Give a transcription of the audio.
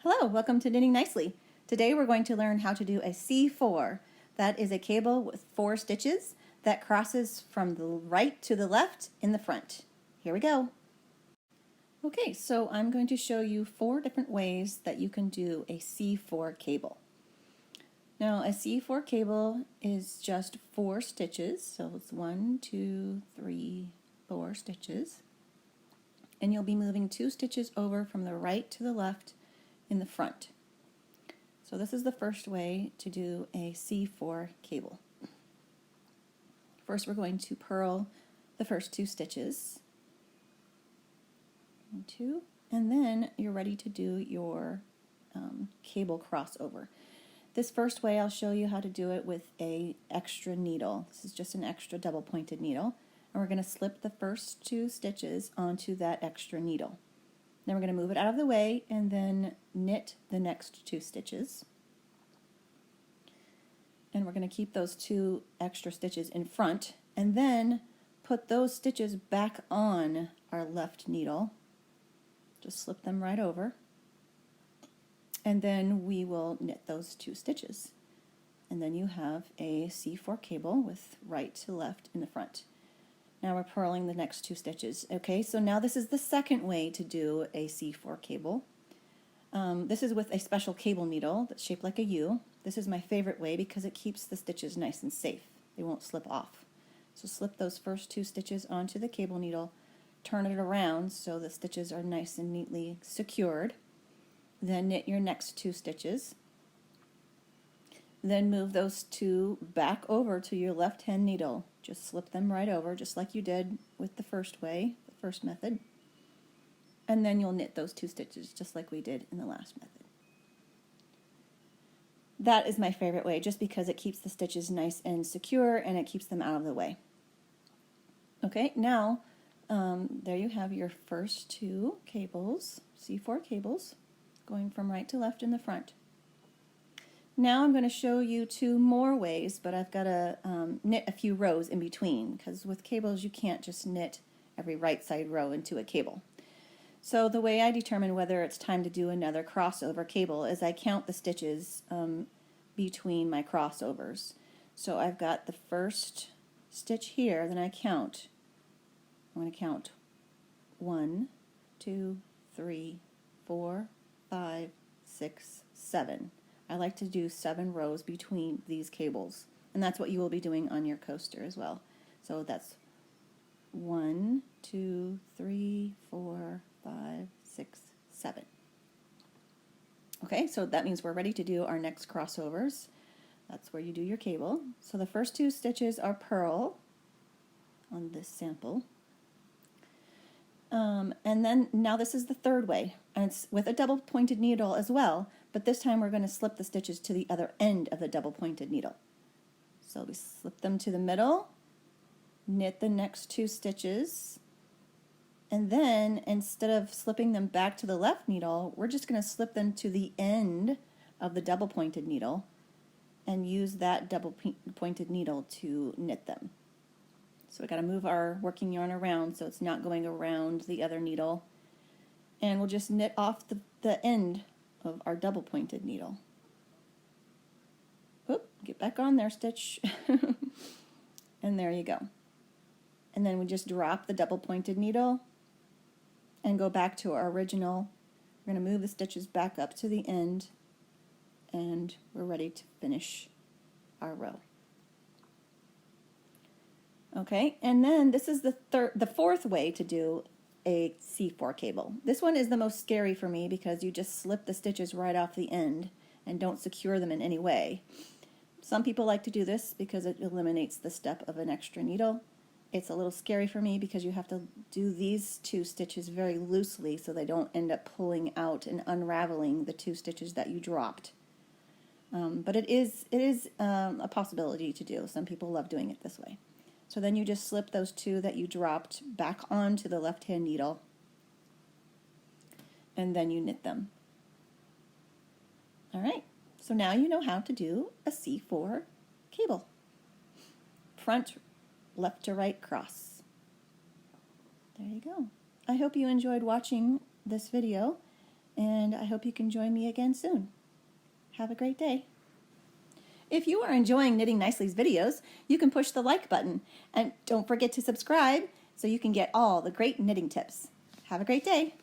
Hello, welcome to Knitting Nicely. Today we're going to learn how to do a C4. That is a cable with 4 stitches that crosses from the right to the left in the front. Here we go. Okay, so I'm going to show you 4 different ways that you can do a C4 cable. Now a C4 cable is just 4 stitches, so it's 1, 2, 3, 4 stitches. And you'll be moving 2 stitches over from the right to the left in the front. So this is the first way to do a C4 cable. First we're going to purl the first 2 stitches. 1, 2, and then you're ready to do your cable crossover. This first way I'll show you how to do it with a extra needle. This is just an extra double pointed needle, and we're going to slip the first 2 stitches onto that extra needle. Then we're going to move it out of the way and then knit the next 2 stitches. And we're going to keep those 2 extra stitches in front and then put those stitches back on our left needle. Just slip them right over. And then we will knit those 2 stitches. And then you have a C4 cable with right to left in the front. Now we're purling the next 2 stitches. Okay, so now this is the second way to do a C4 cable. This is with a special cable needle that's shaped like a U. This is my favorite way because it keeps the stitches nice and safe. They won't slip off. So slip those first 2 stitches onto the cable needle, turn it around so the stitches are nice and neatly secured. Then knit your next 2 stitches. Then move those 2 back over to your left hand needle. Just slip them right over, just like you did with the first way, the first method. And then you'll knit those 2 stitches, just like we did in the last method. That is my favorite way, just because it keeps the stitches nice and secure and it keeps them out of the way. Okay, now there you have your first 2 cables, C4 cables, going from right to left in the front. Now I'm going to show you 2 more ways, but I've got to knit a few rows in between, because with cables you can't just knit every right side row into a cable. So the way I determine whether it's time to do another crossover cable is I count the stitches between my crossovers. So I've got the first stitch here, then I count. I'm going to count 1, 2, 3, 4, 5, 6, 7. I like to do 7 rows between these cables, and that's what you will be doing on your coaster as well. So that's 1, 2, 3, 4, 5, 6, 7. Okay, so that means we're ready to do our next crossovers. That's where you do your cable. So the first 2 stitches are purl on this sample. And then now this is the third way, and it's with a double pointed needle as well, but this time we're going to slip the stitches to the other end of the double pointed needle. So we slip them to the middle, knit the next 2 stitches, and then instead of slipping them back to the left needle, we're just going to slip them to the end of the double pointed needle and use that double pointed needle to knit them. So we got to move our working yarn around so it's not going around the other needle, and we'll just knit off the end of our double pointed needle. Oop, get back on there, stitch. And there you go. And then we just drop the double pointed needle and go back to our original. We're going to move the stitches back up to the end, and we're ready to finish our row. Okay, and then this is the fourth way to do a C4 cable. This one is the most scary for me because you just slip the stitches right off the end and don't secure them in any way. Some people like to do this because it eliminates the step of an extra needle. It's a little scary for me because you have to do these 2 stitches very loosely so they don't end up pulling out and unraveling the 2 stitches that you dropped. But it is a possibility to do. Some people love doing it this way. So then you just slip those 2 that you dropped back onto the left-hand needle, and then you knit them. All right, so now you know how to do a C4 cable. Front, left to right cross. There you go. I hope you enjoyed watching this video, and I hope you can join me again soon. Have a great day. If you are enjoying Knitting Nicely's videos, you can push the like button, and don't forget to subscribe so you can get all the great knitting tips. Have a great day.